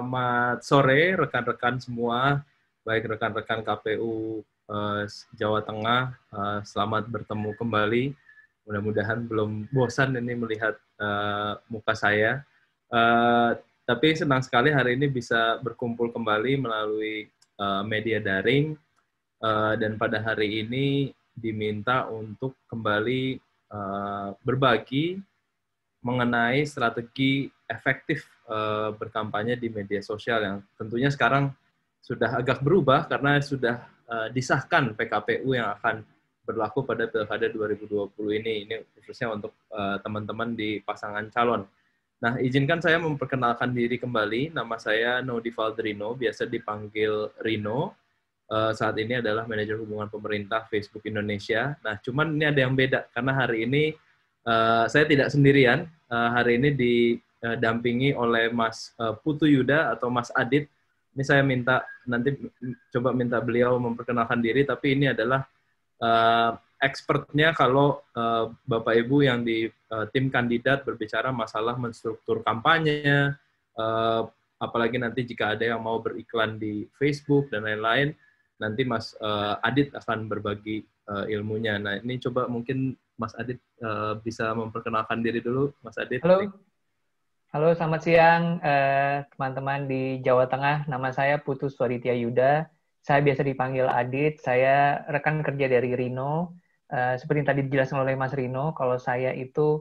Selamat sore rekan-rekan semua, baik rekan-rekan KPU Jawa Tengah. Selamat bertemu kembali. Mudah-mudahan belum bosan ini melihat muka saya. Tapi senang sekali hari ini bisa berkumpul kembali melalui media daring. Dan pada hari ini diminta untuk kembali berbagi mengenai strategi efektif berkampanye di media sosial yang tentunya sekarang sudah agak berubah karena sudah disahkan PKPU yang akan berlaku pada Pilkada 2020 ini. Ini khususnya untuk teman-teman di pasangan calon. Nah, izinkan saya memperkenalkan diri kembali. Nama saya Nodi Valdrino, biasa dipanggil Rino. Saat ini adalah manajer hubungan pemerintah Facebook Indonesia. Nah, cuman ini ada yang beda karena hari ini saya tidak sendirian. Hari ini didampingi oleh Mas Putu Yuda atau Mas Adit. Ini saya nanti coba minta beliau memperkenalkan diri, tapi ini adalah expertnya kalau Bapak Ibu yang di tim kandidat berbicara masalah menstruktur kampanye, apalagi nanti jika ada yang mau beriklan di Facebook dan lain-lain, nanti Mas Adit akan berbagi ilmunya. Nah, ini coba mungkin Mas Adit bisa memperkenalkan diri dulu, Mas Adit. Halo, selamat siang teman-teman di Jawa Tengah. Nama saya Putu Swaritya Yuda. Saya biasa dipanggil Adit. Saya rekan kerja dari Rino. Seperti yang tadi dijelaskan oleh Mas Rino, kalau saya itu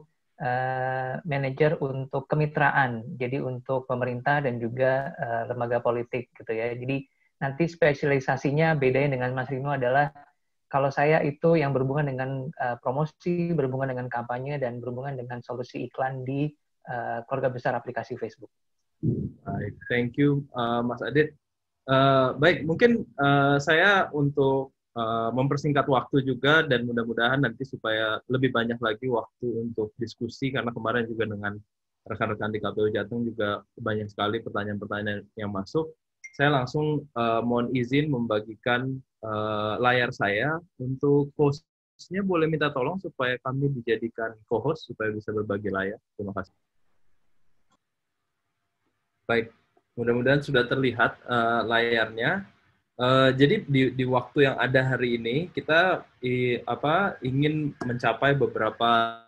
manajer untuk kemitraan, jadi untuk pemerintah dan juga lembaga politik gitu ya. Jadi nanti spesialisasinya bedanya dengan Mas Rino adalah kalau saya itu yang berhubungan dengan promosi, berhubungan dengan kampanye, dan berhubungan dengan solusi iklan di keluarga besar aplikasi Facebook. Baik, thank you Mas Adit. Baik, mungkin saya untuk mempersingkat waktu juga dan mudah-mudahan nanti supaya lebih banyak lagi waktu untuk diskusi karena kemarin juga dengan rekan-rekan di KPU Jateng juga banyak sekali pertanyaan-pertanyaan yang masuk. Saya langsung mohon izin membagikan layar saya. Untuk host-nya boleh minta tolong supaya kami dijadikan co-host supaya bisa berbagi layar. Terima kasih. Baik, mudah-mudahan sudah terlihat layarnya. Jadi di waktu yang ada hari ini kita ingin mencapai beberapa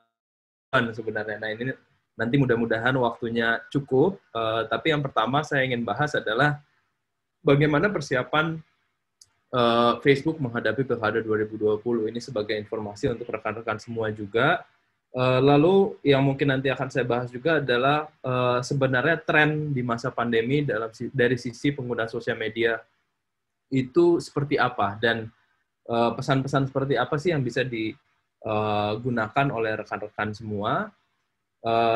sebenarnya. Nah, ini nanti mudah-mudahan waktunya cukup. Tapi yang pertama saya ingin bahas adalah bagaimana persiapan Facebook menghadapi Pilkada 2020 ini sebagai informasi untuk rekan-rekan semua juga. Lalu yang mungkin nanti akan saya bahas juga adalah sebenarnya tren di masa pandemi dari sisi pengguna sosial media itu seperti apa dan pesan-pesan seperti apa sih yang bisa digunakan oleh rekan-rekan semua.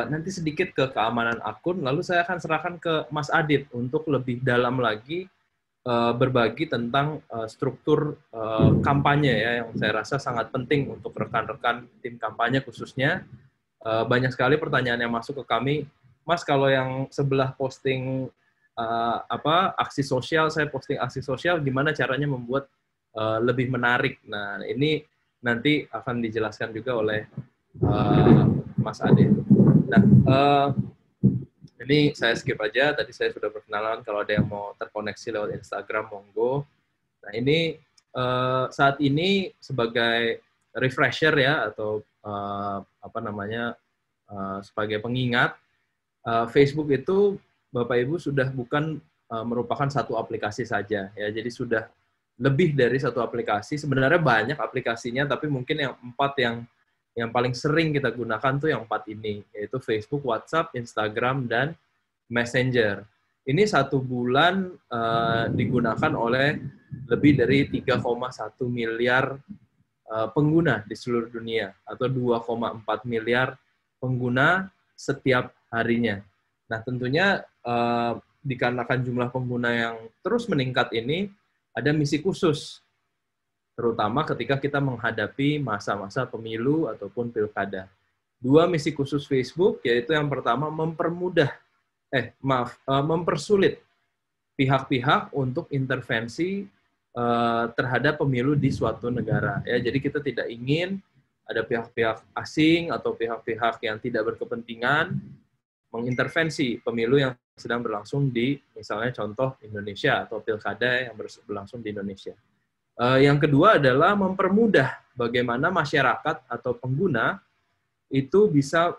Nanti sedikit ke keamanan akun, lalu saya akan serahkan ke Mas Adit untuk lebih dalam lagi berbagi tentang struktur kampanye ya, yang saya rasa sangat penting untuk rekan-rekan tim kampanye khususnya. Banyak sekali pertanyaan yang masuk ke kami, Mas, kalau yang sebelah posting aksi sosial, saya posting aksi sosial, gimana caranya membuat lebih menarik? Nah, ini nanti akan dijelaskan juga oleh Mas Ade. Nah, ini saya skip aja, tadi saya sudah perkenalan, kalau ada yang mau terkoneksi lewat Instagram, monggo. Nah, ini saat ini sebagai refresher ya, atau sebagai pengingat, Facebook itu Bapak Ibu sudah bukan merupakan satu aplikasi saja ya, jadi sudah lebih dari satu aplikasi. Sebenarnya banyak aplikasinya, tapi mungkin yang 4 yang paling sering kita gunakan tuh yang 4 ini, yaitu Facebook, WhatsApp, Instagram, dan Messenger. Ini 1 bulan digunakan oleh lebih dari 3,1 miliar pengguna di seluruh dunia, atau 2,4 miliar pengguna setiap harinya. Nah, tentunya dikarenakan jumlah pengguna yang terus meningkat ini, ada misi khusus, terutama ketika kita menghadapi masa-masa pemilu ataupun pilkada. 2 misi khusus Facebook, yaitu yang pertama mempersulit pihak-pihak untuk intervensi terhadap pemilu di suatu negara. Ya, jadi kita tidak ingin ada pihak-pihak asing atau pihak-pihak yang tidak berkepentingan mengintervensi pemilu yang sedang berlangsung di misalnya contoh Indonesia atau pilkada yang berlangsung di Indonesia. Yang kedua adalah mempermudah bagaimana masyarakat atau pengguna itu bisa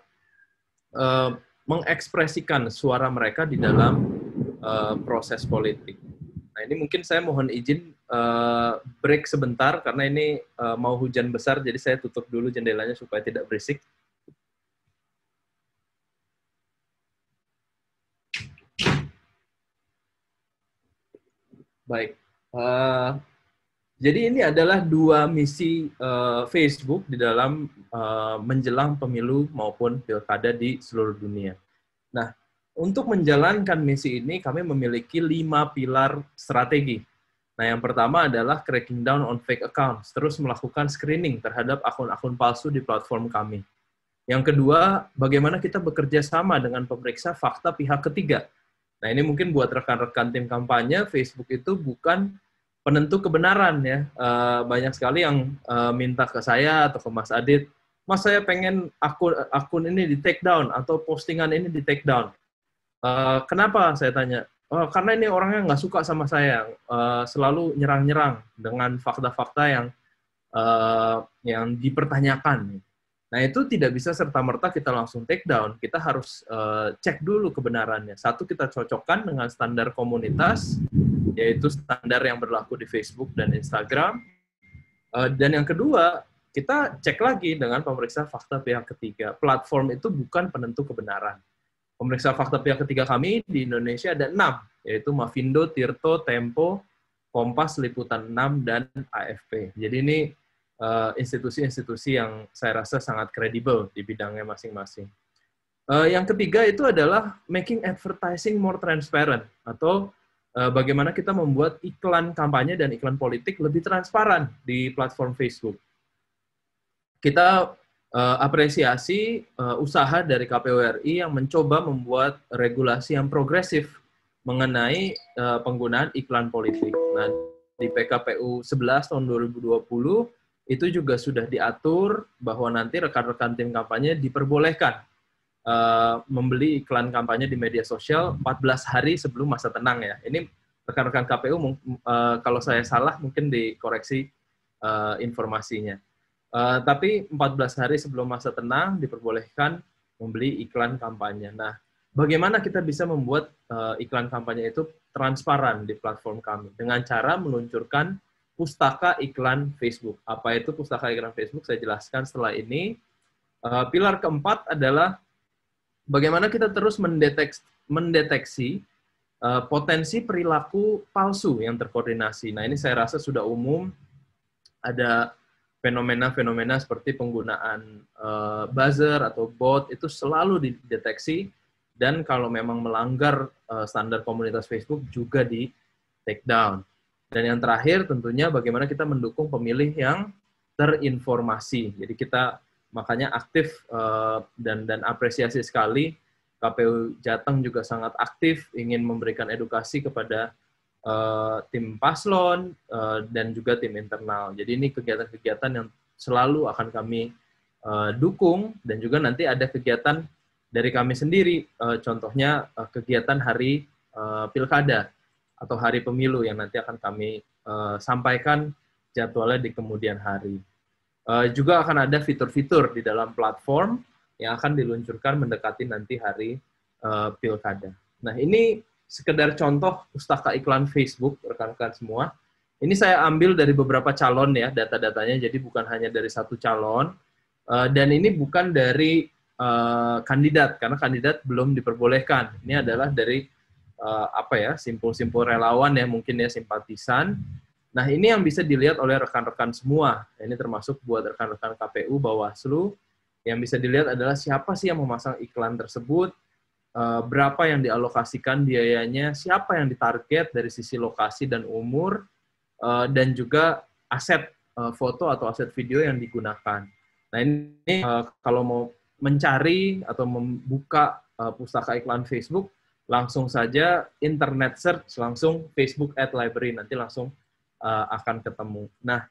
mengekspresikan suara mereka di dalam proses politik. Nah, ini mungkin saya mohon izin break sebentar karena ini mau hujan besar, jadi saya tutup dulu jendelanya supaya tidak berisik. Baik. Jadi ini adalah dua misi Facebook di dalam menjelang pemilu maupun pilkada di seluruh dunia. Nah, untuk menjalankan misi ini kami memiliki 5 pilar strategi. Nah, yang pertama adalah cracking down on fake accounts, terus melakukan screening terhadap akun-akun palsu di platform kami. Yang kedua, bagaimana kita bekerja sama dengan pemeriksa fakta pihak ketiga. Nah, ini mungkin buat rekan-rekan tim kampanye, Facebook itu bukan penentu kebenaran ya. Banyak sekali yang minta ke saya atau ke Mas Adit, Mas, saya pengen akun ini di take down atau postingan ini di take down. Kenapa? Saya tanya. Karena ini orangnya nggak suka sama saya, selalu nyerang-nyerang dengan fakta-fakta yang dipertanyakan. Nah, itu tidak bisa serta-merta kita langsung take down. Kita harus cek dulu kebenarannya. Satu, kita cocokkan dengan standar komunitas, yaitu standar yang berlaku di Facebook dan Instagram. Dan yang kedua, kita cek lagi dengan pemeriksa fakta pihak ketiga. Platform itu bukan penentu kebenaran. Pemeriksa fakta pihak ketiga kami di Indonesia ada 6, yaitu Mavindo, Tirto, Tempo, Kompas, Liputan 6, dan AFP. Jadi ini institusi-institusi yang saya rasa sangat kredibel di bidangnya masing-masing. Yang ketiga itu adalah making advertising more transparent, atau bagaimana kita membuat iklan kampanye dan iklan politik lebih transparan di platform Facebook. Kita apresiasi usaha dari KPU RI yang mencoba membuat regulasi yang progresif mengenai penggunaan iklan politik. Nah, di PKPU 11 tahun 2020 itu juga sudah diatur bahwa nanti rekan-rekan tim kampanye diperbolehkan membeli iklan kampanye di media sosial 14 hari sebelum masa tenang ya. Ini rekan-rekan KPU, kalau saya salah mungkin dikoreksi informasinya. Tapi 14 hari sebelum masa tenang diperbolehkan membeli iklan kampanye. Nah, bagaimana kita bisa membuat iklan kampanye itu transparan di platform kami? Dengan cara meluncurkan pustaka iklan Facebook. Apa itu pustaka iklan Facebook? Saya jelaskan setelah ini. Pilar keempat adalah bagaimana kita terus mendeteksi potensi perilaku palsu yang terkoordinasi. Nah, ini saya rasa sudah umum. Ada fenomena-fenomena seperti penggunaan buzzer atau bot, itu selalu dideteksi, dan kalau memang melanggar standar komunitas Facebook juga di take down. Dan yang terakhir tentunya bagaimana kita mendukung pemilih yang terinformasi. Jadi kita makanya aktif dan apresiasi sekali, KPU Jateng juga sangat aktif ingin memberikan edukasi kepada tim paslon dan juga tim internal. Jadi ini kegiatan-kegiatan yang selalu akan kami dukung, dan juga nanti ada kegiatan dari kami sendiri, contohnya kegiatan hari pilkada atau hari pemilu yang nanti akan kami sampaikan jadwalnya di kemudian hari. Juga akan ada fitur-fitur di dalam platform yang akan diluncurkan mendekati nanti hari pilkada. Nah, ini sekedar contoh pustaka iklan Facebook, rekan-rekan semua. Ini saya ambil dari beberapa calon ya, data-datanya, jadi bukan hanya dari satu calon. Dan ini bukan dari kandidat, karena kandidat belum diperbolehkan. Ini adalah dari simpul-simpul relawan ya, mungkin ya, simpatisan. Nah, ini yang bisa dilihat oleh rekan-rekan semua. Ini termasuk buat rekan-rekan KPU, Bawaslu. Yang bisa dilihat adalah siapa sih yang memasang iklan tersebut, berapa yang dialokasikan biayanya, siapa yang ditarget dari sisi lokasi dan umur, dan juga aset foto atau aset video yang digunakan. Nah, ini kalau mau mencari atau membuka pustaka iklan Facebook, langsung saja internet search, langsung Facebook Ad Library, nanti langsung akan ketemu. Nah,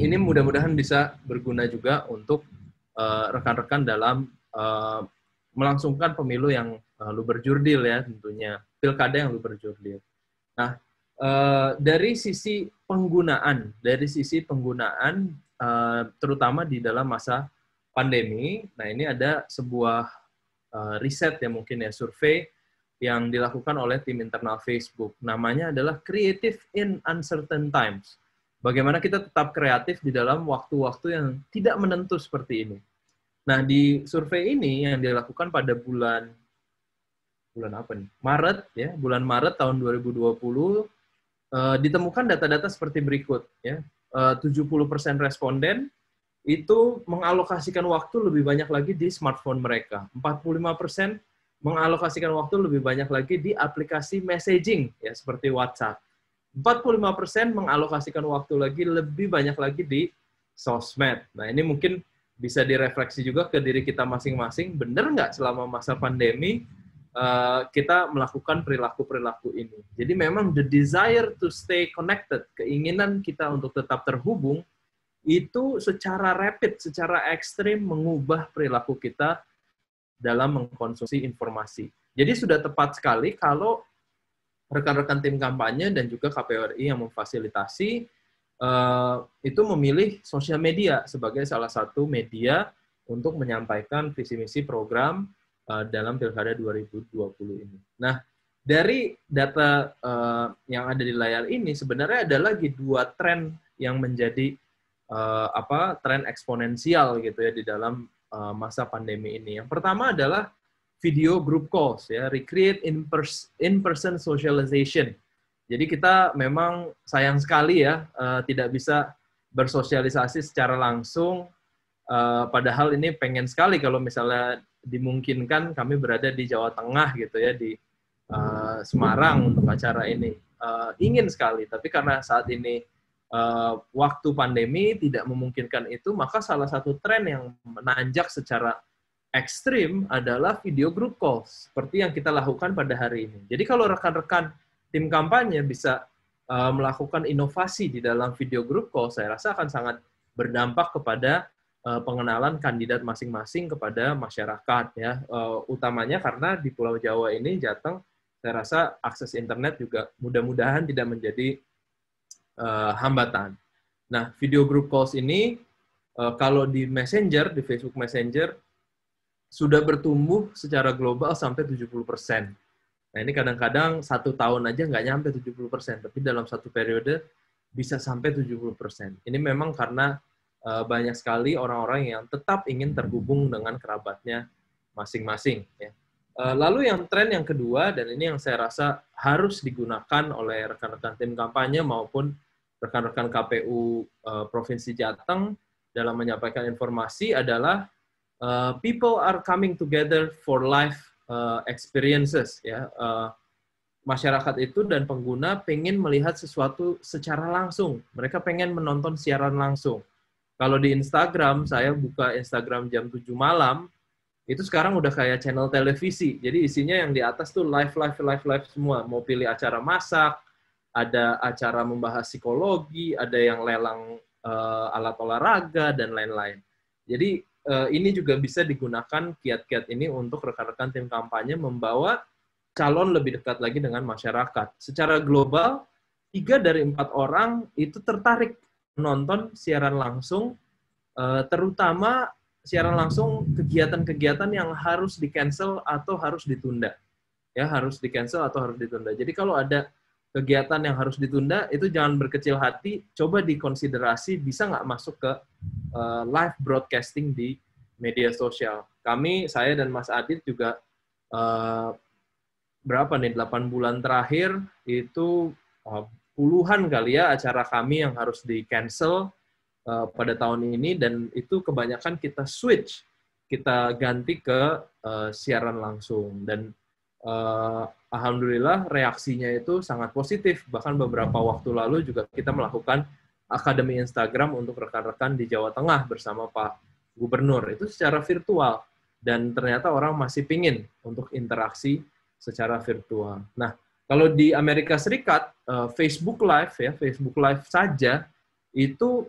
ini mudah-mudahan bisa berguna juga untuk rekan-rekan dalam melangsungkan pemilu yang luber jurdil ya tentunya, pilkada yang luber jurdil. Nah, dari sisi penggunaan terutama di dalam masa pandemi, nah ini ada sebuah riset ya mungkin ya, survei yang dilakukan oleh tim internal Facebook. Namanya adalah Creative in Uncertain Times. Bagaimana kita tetap kreatif di dalam waktu-waktu yang tidak menentu seperti ini. Nah, di survei ini yang dilakukan pada bulan apa nih? Maret ya, bulan Maret tahun 2020 ditemukan data-data seperti berikut ya. 70% responden itu mengalokasikan waktu lebih banyak lagi di smartphone mereka. 45% mengalokasikan waktu lebih banyak lagi di aplikasi messaging ya seperti WhatsApp. 45% mengalokasikan waktu lebih banyak lagi di sosmed. Nah, ini mungkin bisa direfleksi juga ke diri kita masing-masing, benar nggak selama masa pandemi kita melakukan perilaku-perilaku ini. Jadi memang the desire to stay connected, keinginan kita untuk tetap terhubung, itu secara rapid, secara ekstrim mengubah perilaku kita dalam mengkonsumsi informasi. Jadi sudah tepat sekali kalau rekan-rekan tim kampanye dan juga KPU RI yang memfasilitasi itu memilih sosial media sebagai salah satu media untuk menyampaikan visi misi program dalam Pilkada 2020 ini. Nah, dari data yang ada di layar ini sebenarnya ada lagi dua tren yang menjadi tren eksponensial gitu ya di dalam masa pandemi ini. Yang pertama adalah video group calls ya, recreate in-person socialization. Jadi kita memang sayang sekali ya tidak bisa bersosialisasi secara langsung, padahal ini pengen sekali kalau misalnya dimungkinkan kami berada di Jawa Tengah gitu ya, di Semarang untuk acara ini. Ingin sekali, tapi karena saat ini waktu pandemi tidak memungkinkan itu, maka salah satu tren yang menanjak secara ekstrim adalah video group calls, seperti yang kita lakukan pada hari ini. Jadi kalau rekan-rekan tim kampanye bisa melakukan inovasi di dalam video group call, saya rasa akan sangat berdampak kepada pengenalan kandidat masing-masing kepada masyarakat ya, utamanya karena di Pulau Jawa ini, Jateng, saya rasa akses internet juga mudah-mudahan tidak menjadi hambatan. Nah, video group calls ini kalau di Messenger, di Facebook Messenger sudah bertumbuh secara global sampai 70%. Nah, ini kadang-kadang 1 tahun aja nggak nyampe 70%, tapi dalam satu periode bisa sampai 70%. Ini memang karena banyak sekali orang-orang yang tetap ingin terhubung dengan kerabatnya masing-masing. Ya. Lalu yang tren yang kedua, dan ini yang saya rasa harus digunakan oleh rekan-rekan tim kampanye maupun rekan-rekan KPU Provinsi Jateng dalam menyampaikan informasi adalah people are coming together for live experiences. Ya. Masyarakat itu dan pengguna pengen melihat sesuatu secara langsung. Mereka pengen menonton siaran langsung. Kalau di Instagram, saya buka Instagram jam 7 malam, itu sekarang udah kayak channel televisi. Jadi isinya yang di atas tuh live semua. Mau pilih acara masak, ada acara membahas psikologi, ada yang lelang alat olahraga, dan lain-lain. Jadi ini juga bisa digunakan kiat-kiat ini untuk rekan-rekan tim kampanye membawa calon lebih dekat lagi dengan masyarakat. Secara global, 3 dari 4 orang itu tertarik menonton siaran langsung, terutama siaran langsung kegiatan-kegiatan yang harus di-cancel atau harus ditunda. Ya, harus di-cancel atau harus ditunda. Jadi kalau ada kegiatan yang harus ditunda, itu jangan berkecil hati, coba dikonsiderasi bisa nggak masuk ke live broadcasting di media sosial. Saya dan Mas Adit juga berapa nih, 8 bulan terakhir itu puluhan kali ya acara kami yang harus di-cancel pada tahun ini, dan itu kebanyakan kita switch, kita ganti ke siaran langsung. Dan alhamdulillah reaksinya itu sangat positif. Bahkan beberapa waktu lalu juga kita melakukan Akademi Instagram untuk rekan-rekan di Jawa Tengah bersama Pak Gubernur. Itu secara virtual. Dan ternyata orang masih pingin untuk interaksi secara virtual. Nah, kalau di Amerika Serikat, Facebook Live ya, Facebook Live saja itu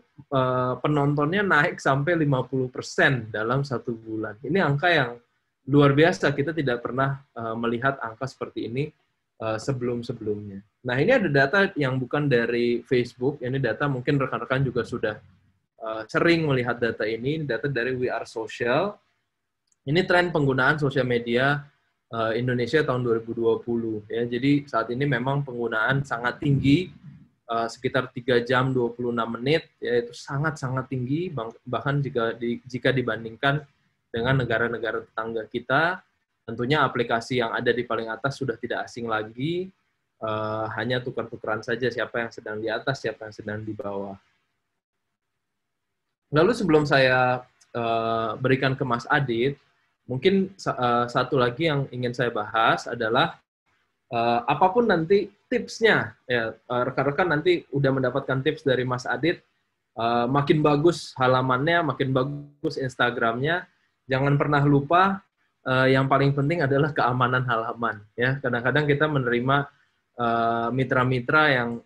penontonnya naik sampai 50% dalam 1 bulan. Ini angka yang luar biasa, kita tidak pernah melihat angka seperti ini sebelum-sebelumnya. Nah, ini ada data yang bukan dari Facebook, ini data mungkin rekan-rekan juga sudah sering melihat data ini data dari We Are Social. Ini tren penggunaan sosial media Indonesia tahun 2020. Ya. Jadi saat ini memang penggunaan sangat tinggi, sekitar 3 jam 26 menit, yaitu sangat-sangat tinggi, bahkan jika dibandingkan dengan negara-negara tetangga kita. Tentunya aplikasi yang ada di paling atas sudah tidak asing lagi, hanya tukar-tukaran saja siapa yang sedang di atas, siapa yang sedang di bawah. Lalu sebelum saya berikan ke Mas Adit, mungkin satu lagi yang ingin saya bahas adalah apapun nanti tipsnya, ya rekan-rekan nanti udah mendapatkan tips dari Mas Adit, makin bagus halamannya, makin bagus Instagramnya, jangan pernah lupa yang paling penting adalah keamanan halaman. Ya, kadang-kadang kita menerima mitra-mitra yang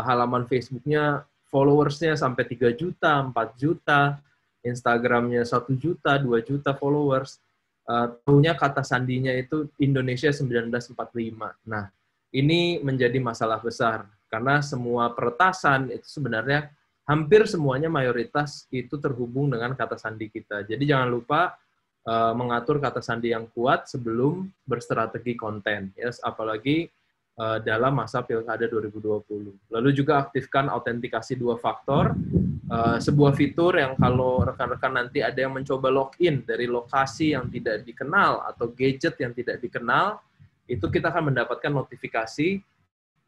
halaman Facebooknya followersnya sampai 3 juta, 4 juta, Instagramnya 1 juta, 2 juta followers. Tahunya kata sandinya itu Indonesia 1945. Nah, ini menjadi masalah besar karena semua peretasan itu sebenarnya hampir semuanya mayoritas itu terhubung dengan kata sandi kita. Jadi jangan lupa mengatur kata sandi yang kuat sebelum berstrategi konten, ya, apalagi dalam masa Pilkada 2020. Lalu juga aktifkan autentikasi 2 faktor, sebuah fitur yang kalau rekan-rekan nanti ada yang mencoba login dari lokasi yang tidak dikenal atau gadget yang tidak dikenal, itu kita akan mendapatkan notifikasi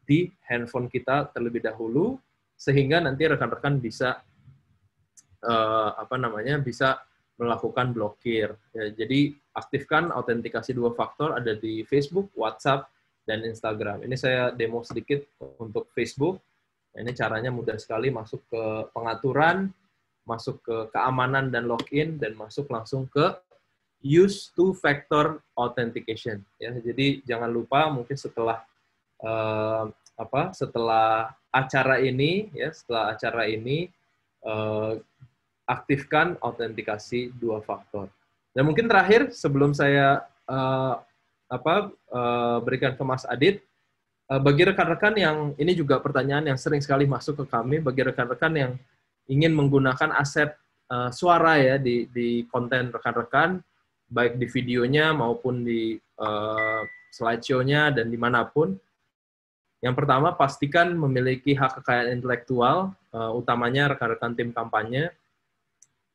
di handphone kita terlebih dahulu, sehingga nanti rekan-rekan bisa bisa melakukan blokir. Ya, jadi aktifkan autentikasi 2 faktor ada di Facebook, WhatsApp, dan Instagram. Ini saya demo sedikit untuk Facebook. Ini caranya mudah sekali, masuk ke pengaturan, masuk ke keamanan dan login, dan masuk langsung ke use two-factor authentication. Ya, jadi jangan lupa mungkin setelah acara ini, ya, aktifkan autentikasi 2 faktor. Dan mungkin terakhir sebelum saya berikan ke Mas Adit, bagi rekan-rekan yang ini juga pertanyaan yang sering sekali masuk ke kami, bagi rekan-rekan yang ingin menggunakan aset suara ya di konten rekan-rekan, baik di videonya maupun di slideshow-nya dan dimanapun. Yang pertama, pastikan memiliki hak kekayaan intelektual, utamanya rekan-rekan tim kampanye.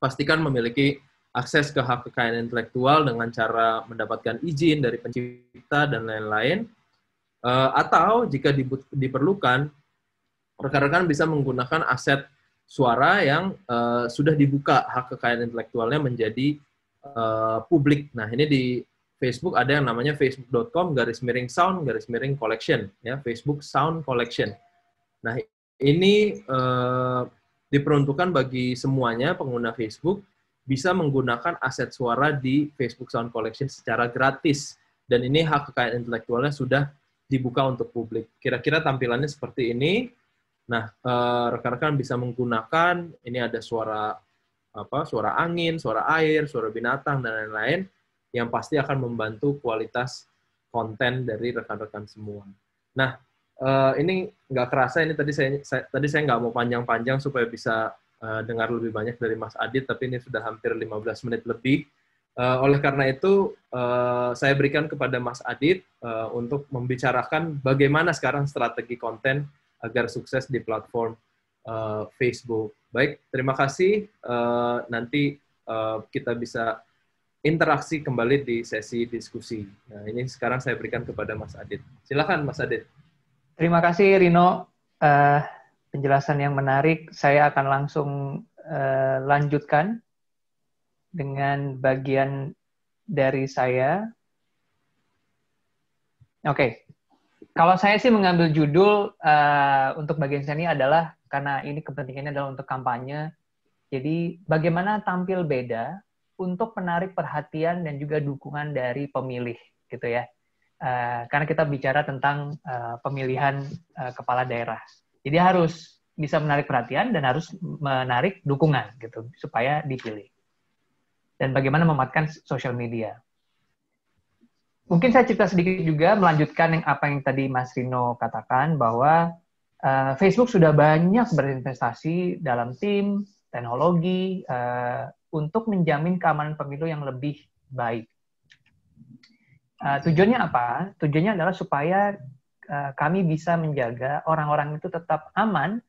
Pastikan memiliki akses ke hak kekayaan intelektual dengan cara mendapatkan izin dari pencipta dan lain-lain. Atau jika diperlukan, rekan-rekan bisa menggunakan aset suara yang sudah dibuka hak kekayaan intelektualnya menjadi publik. Nah, ini di Facebook ada yang namanya facebook.com/sound_collection, ya, Facebook Sound Collection. Nah, ini diperuntukkan bagi semuanya pengguna Facebook bisa menggunakan aset suara di Facebook Sound Collection secara gratis. Dan ini hak kekayaan intelektualnya sudah dibuka untuk publik. Kira-kira tampilannya seperti ini. Nah, rekan-rekan bisa menggunakan, ini ada suara angin, suara air, suara binatang, dan lain-lain, yang pasti akan membantu kualitas konten dari rekan-rekan semua. Nah, ini nggak kerasa, ini tadi saya nggak mau panjang-panjang supaya bisa dengar lebih banyak dari Mas Adit, tapi ini sudah hampir 15 menit lebih. Oleh karena itu, saya berikan kepada Mas Adit untuk membicarakan bagaimana sekarang strategi konten agar sukses di platform Facebook. Baik, terima kasih. Nanti kita bisa interaksi kembali di sesi diskusi. Nah, ini sekarang saya berikan kepada Mas Adit. Silakan, Mas Adit. Terima kasih, Rino. Penjelasan yang menarik. Saya akan langsung lanjutkan dengan bagian dari saya. Oke. Kalau saya sih mengambil judul untuk bagian saya ini adalah, karena ini kepentingannya adalah untuk kampanye, jadi bagaimana tampil beda untuk menarik perhatian dan juga dukungan dari pemilih, gitu ya. Karena kita bicara tentang pemilihan kepala daerah. Jadi harus bisa menarik perhatian dan harus menarik dukungan gitu supaya dipilih. Dan bagaimana memanfaatkan sosial media. Mungkin saya cerita sedikit juga, melanjutkan apa yang tadi Mas Rino katakan, bahwa Facebook sudah banyak berinvestasi dalam tim, teknologi, untuk menjamin keamanan pemilu yang lebih baik. Tujuannya apa? Tujuannya adalah supaya kami bisa menjaga orang-orang itu tetap aman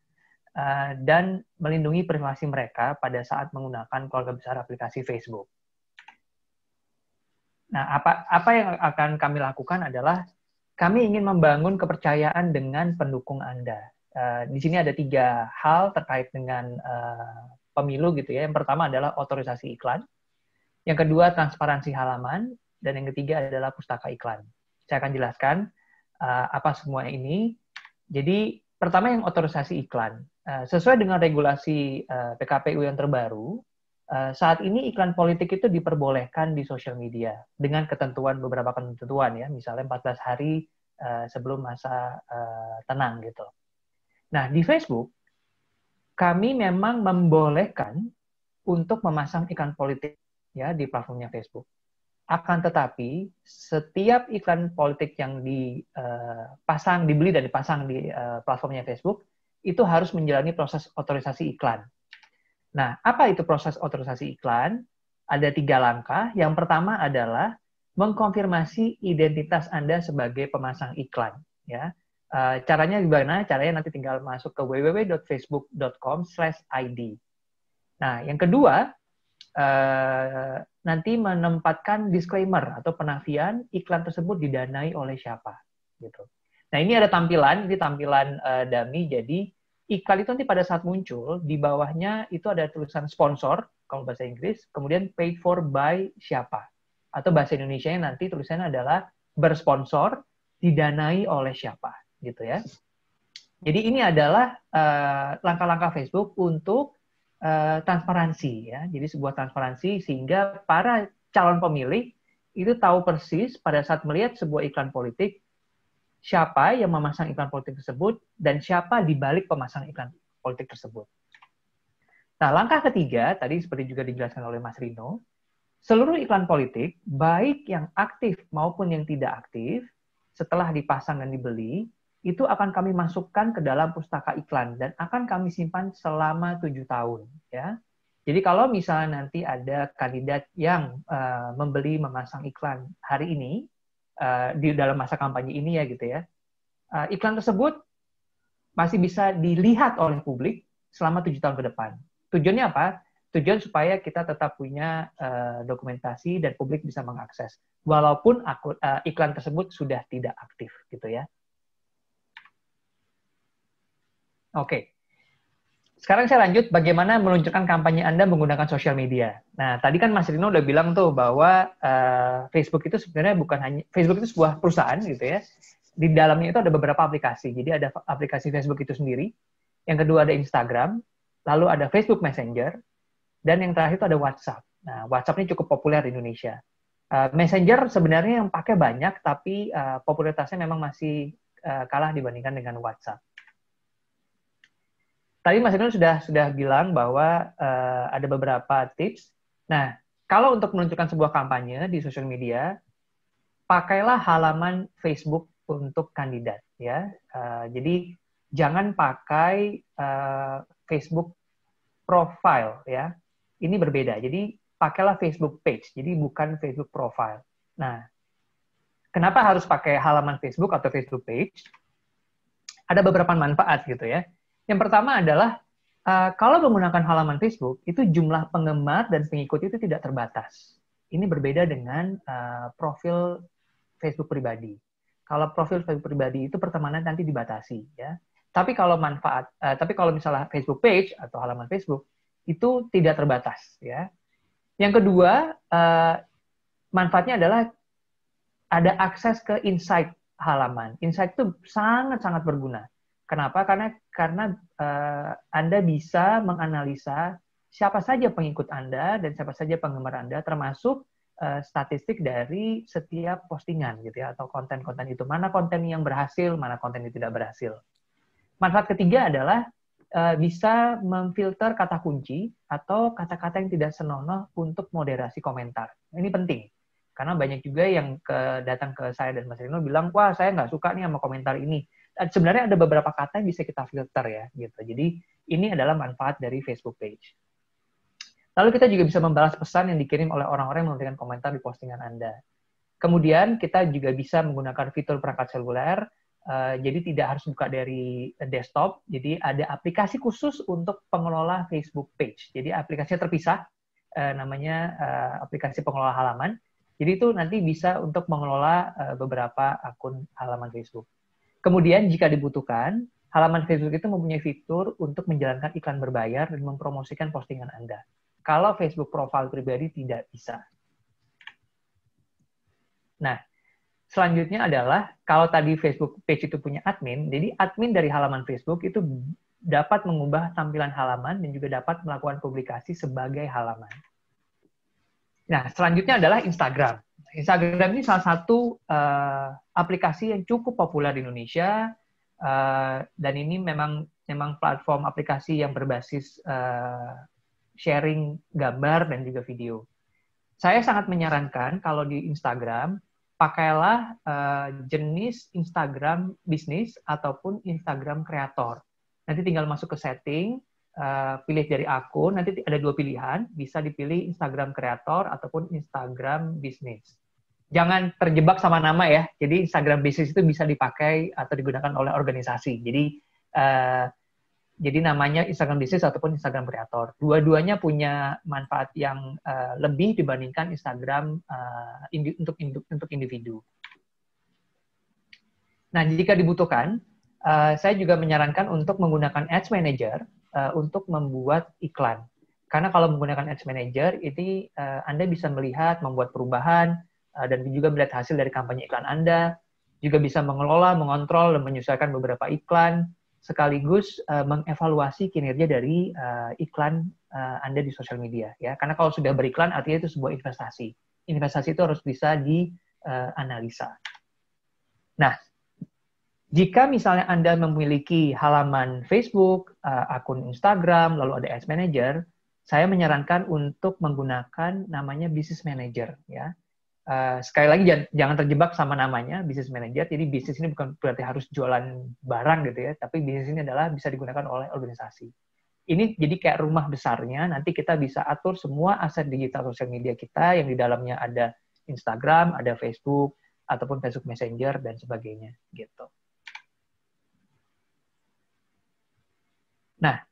dan melindungi privasi mereka pada saat menggunakan keluarga besar aplikasi Facebook. Nah, apa yang akan kami lakukan adalah kami ingin membangun kepercayaan dengan pendukung Anda. Di sini ada 3 hal terkait dengan pemilu gitu ya. Yang pertama adalah otorisasi iklan, yang kedua transparansi halaman, dan yang ketiga adalah pustaka iklan. Saya akan jelaskan apa semua ini. Jadi pertama yang otorisasi iklan. Sesuai dengan regulasi PKPU yang terbaru, saat ini iklan politik itu diperbolehkan di sosial media dengan beberapa ketentuan ya, misalnya 14 hari sebelum masa tenang gitu. Nah, di Facebook kami memang membolehkan untuk memasang iklan politik ya di platformnya Facebook. Akan tetapi setiap iklan politik yang dibeli dan dipasang di platformnya Facebook itu harus menjalani proses otorisasi iklan. Nah, apa itu proses otorisasi iklan? Ada 3 langkah. Yang pertama adalah mengkonfirmasi identitas Anda sebagai pemasang iklan. Ya, caranya gimana? Caranya nanti tinggal masuk ke www.facebook.com/id. Nah, yang kedua nanti menempatkan disclaimer atau penafian iklan tersebut didanai oleh siapa, gitu. Nah, ini ada tampilan, ini tampilan dummy. Jadi iklan itu nanti pada saat muncul di bawahnya itu ada tulisan sponsor kalau bahasa Inggris, kemudian paid for by siapa, atau bahasa Indonesianya nanti tulisannya adalah bersponsor didanai oleh siapa, gitu ya. Jadi ini adalah langkah-langkah Facebook untuk transparansi ya. Jadi sebuah transparansi sehingga para calon pemilih itu tahu persis pada saat melihat sebuah iklan politik siapa yang memasang iklan politik tersebut dan siapa di balik pemasang iklan politik tersebut. Nah, langkah ketiga tadi seperti juga dijelaskan oleh Mas Rino, seluruh iklan politik baik yang aktif maupun yang tidak aktif setelah dipasang dan dibeli itu akan kami masukkan ke dalam pustaka iklan dan akan kami simpan selama 7 tahun. Ya. Jadi kalau misalnya nanti ada kandidat yang memasang iklan hari ini, di dalam masa kampanye ini ya gitu ya, iklan tersebut masih bisa dilihat oleh publik selama 7 tahun ke depan. Tujuannya apa? Tujuan supaya kita tetap punya dokumentasi dan publik bisa mengakses, walaupun iklan tersebut sudah tidak aktif gitu ya. Oke. Sekarang saya lanjut bagaimana meluncurkan kampanye Anda menggunakan sosial media. Nah, tadi kan Mas Rino udah bilang tuh bahwa Facebook itu sebenarnya bukan hanya Facebook itu sebuah perusahaan gitu ya. Di dalamnya itu ada beberapa aplikasi. Jadi ada aplikasi Facebook itu sendiri. Yang kedua ada Instagram, lalu ada Facebook Messenger, dan yang terakhir itu ada WhatsApp. Nah, WhatsApp ini cukup populer di Indonesia. Messenger sebenarnya yang pakai banyak, tapi popularitasnya memang masih kalah dibandingkan dengan WhatsApp. Tadi Mas Rino sudah bilang bahwa ada beberapa tips. Nah, kalau untuk meluncurkan sebuah kampanye di sosial media, pakailah halaman Facebook untuk kandidat. Ya, jadi jangan pakai Facebook profile. Ya, ini berbeda. Jadi pakailah Facebook page. Jadi bukan Facebook profile. Nah, kenapa harus pakai halaman Facebook atau Facebook page? Ada beberapa manfaat gitu ya. Yang pertama adalah kalau menggunakan halaman Facebook, itu jumlah penggemar dan pengikut itu tidak terbatas. Ini berbeda dengan profil Facebook pribadi. Kalau profil Facebook pribadi itu pertemanan nanti dibatasi, ya. Tapi kalau misalnya Facebook page atau halaman Facebook itu tidak terbatas, ya. Yang kedua, manfaatnya adalah ada akses ke insight halaman. Insight itu sangat-sangat berguna. Kenapa? Karena Anda bisa menganalisa siapa saja pengikut Anda dan siapa saja penggemar Anda, termasuk statistik dari setiap postingan gitu ya, atau konten-konten itu. Mana konten yang berhasil, mana konten yang tidak berhasil. Manfaat ketiga adalah bisa memfilter kata kunci atau kata-kata yang tidak senonoh untuk moderasi komentar. Ini penting. Karena banyak juga yang datang ke saya dan Mas Rino bilang, wah saya nggak suka nih sama komentar ini. Dan sebenarnya ada beberapa kata yang bisa kita filter ya, gitu. Jadi ini adalah manfaat dari Facebook page. Lalu kita juga bisa membalas pesan yang dikirim oleh orang-orang yang memberikan komentar di postingan Anda. Kemudian kita juga bisa menggunakan fitur perangkat seluler, jadi tidak harus buka dari desktop, jadi ada aplikasi khusus untuk pengelola Facebook page. Jadi aplikasinya terpisah, namanya aplikasi pengelola halaman. Jadi itu nanti bisa untuk mengelola beberapa akun halaman Facebook. Kemudian jika dibutuhkan, halaman Facebook itu mempunyai fitur untuk menjalankan iklan berbayar dan mempromosikan postingan Anda. Kalau Facebook profile pribadi tidak bisa. Nah, selanjutnya adalah kalau tadi Facebook page itu punya admin, jadi admin dari halaman Facebook itu dapat mengubah tampilan halaman dan juga dapat melakukan publikasi sebagai halaman. Nah, selanjutnya adalah Instagram. Instagram ini salah satu aplikasi yang cukup populer di Indonesia, dan ini memang platform aplikasi yang berbasis sharing gambar dan juga video. Saya sangat menyarankan kalau di Instagram, pakailah jenis Instagram bisnis ataupun Instagram kreator. Nanti tinggal masuk ke setting, pilih dari akun, nanti ada 2 pilihan, bisa dipilih Instagram kreator ataupun Instagram bisnis. Jangan terjebak sama nama ya, jadi Instagram bisnis itu bisa dipakai atau digunakan oleh organisasi. Jadi namanya Instagram bisnis ataupun Instagram kreator. Dua-duanya punya manfaat yang lebih dibandingkan Instagram untuk individu. Nah, jika dibutuhkan, saya juga menyarankan untuk menggunakan Ads Manager untuk membuat iklan. Karena kalau menggunakan Ads Manager, ini Anda bisa melihat, membuat perubahan, dan juga melihat hasil dari kampanye iklan Anda. Juga bisa mengelola, mengontrol, dan menyesuaikan beberapa iklan, sekaligus mengevaluasi kinerja dari iklan Anda di sosial media. Ya. Karena kalau sudah beriklan, artinya itu sebuah investasi. Investasi itu harus bisa dianalisa. Nah, jika misalnya Anda memiliki halaman Facebook, akun Instagram, lalu ada Ads Manager, saya menyarankan untuk menggunakan namanya Business Manager. Ya. Sekali lagi jangan terjebak sama namanya Business Manager. Jadi bisnis ini bukan berarti harus jualan barang gitu ya, tapi bisnis ini adalah bisa digunakan oleh organisasi. Ini jadi kayak rumah besarnya. Nanti kita bisa atur semua aset digital sosial media kita yang di dalamnya ada Instagram, ada Facebook ataupun Facebook Messenger dan sebagainya gitu. Nah,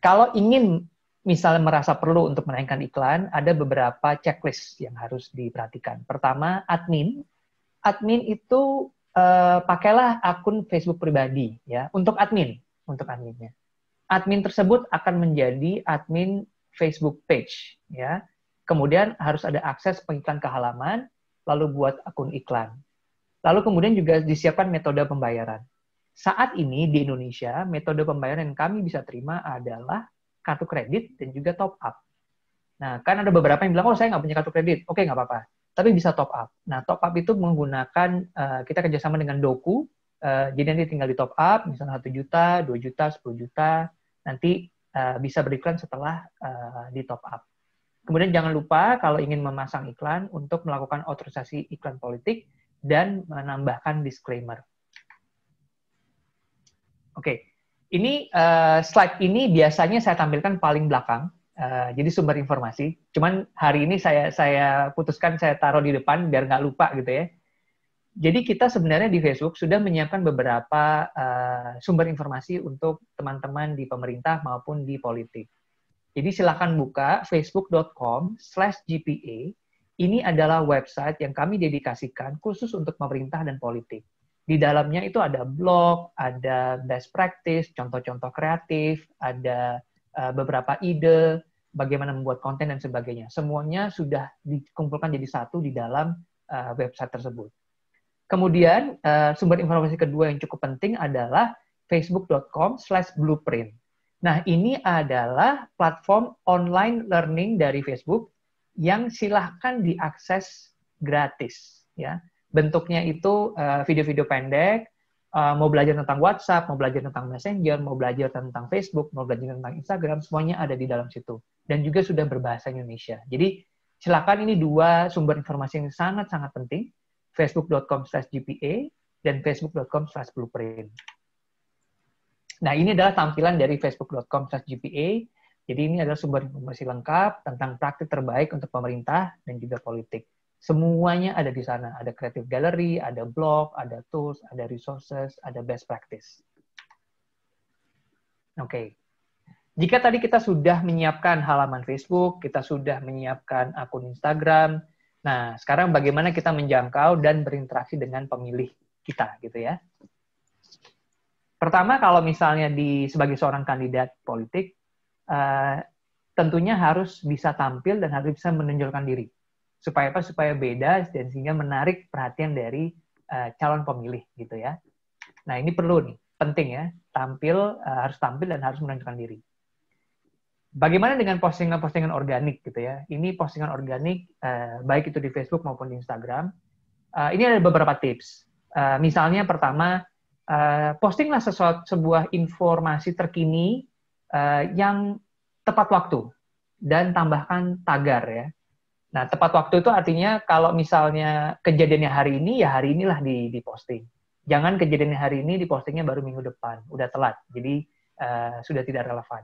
kalau ingin misalnya merasa perlu untuk menaikkan iklan, ada beberapa checklist yang harus diperhatikan. Pertama, admin. Admin itu pakailah akun Facebook pribadi ya untuk adminnya. Admin tersebut akan menjadi admin Facebook page ya. Kemudian harus ada akses pengiklan ke halaman, lalu buat akun iklan. Lalu kemudian juga disiapkan metode pembayaran. Saat ini di Indonesia, metode pembayaran yang kami bisa terima adalah kartu kredit dan juga top up. Nah, kan ada beberapa yang bilang, oh saya nggak punya kartu kredit. Oke, nggak apa-apa. Tapi bisa top up. Nah, top up itu menggunakan, kita kerjasama dengan Doku, jadi nanti tinggal di top up, misalnya 1 juta, 2 juta, 10 juta, nanti bisa beriklan setelah di top up. Kemudian jangan lupa kalau ingin memasang iklan untuk melakukan otorisasi iklan politik dan menambahkan disclaimer. Oke. Ini slide ini biasanya saya tampilkan paling belakang, jadi sumber informasi. Cuman hari ini saya putuskan saya taruh di depan biar nggak lupa gitu ya. Jadi kita sebenarnya di Facebook sudah menyiapkan beberapa sumber informasi untuk teman-teman di pemerintah maupun di politik. Jadi silakan buka facebook.com/GPA. Ini adalah website yang kami dedikasikan khusus untuk pemerintah dan politik. Di dalamnya itu ada blog, ada best practice, contoh-contoh kreatif, ada beberapa ide, bagaimana membuat konten dan sebagainya. Semuanya sudah dikumpulkan jadi satu di dalam website tersebut. Kemudian sumber informasi kedua yang cukup penting adalah facebook.com/blueprint. Nah, ini adalah platform online learning dari Facebook yang silahkan diakses gratis, ya. Bentuknya itu video-video pendek, mau belajar tentang WhatsApp, mau belajar tentang Messenger, mau belajar tentang Facebook, mau belajar tentang Instagram, semuanya ada di dalam situ. Dan juga sudah berbahasa Indonesia. Jadi silakan, ini dua sumber informasi yang sangat-sangat penting, facebook.com/GPA dan facebook.com/blueprint. Nah, ini adalah tampilan dari facebook.com/GPA. Jadi ini adalah sumber informasi lengkap tentang praktik terbaik untuk pemerintah dan juga politik. Semuanya ada di sana. Ada Creative Gallery, ada blog, ada tools, ada resources, ada best practice. Oke. Jika tadi kita sudah menyiapkan halaman Facebook, kita sudah menyiapkan akun Instagram, nah sekarang bagaimana kita menjangkau dan berinteraksi dengan pemilih kita, gitu ya. Pertama, kalau misalnya sebagai seorang kandidat politik, tentunya harus bisa tampil dan harus bisa menonjolkan diri. Supaya apa? Supaya beda dan sehingga menarik perhatian dari calon pemilih, gitu ya. Nah, ini perlu nih, penting ya, harus tampil dan harus menonjolkan diri. Bagaimana dengan postingan-postingan organik gitu ya? Ini postingan organik, baik itu di Facebook maupun di Instagram. Ini ada beberapa tips. Misalnya pertama, postinglah sebuah informasi terkini yang tepat waktu dan tambahkan tagar ya. Nah, tepat waktu itu artinya kalau misalnya kejadiannya hari ini, ya hari inilah diposting. Jangan kejadiannya hari ini dipostingnya baru minggu depan, udah telat. Jadi sudah tidak relevan.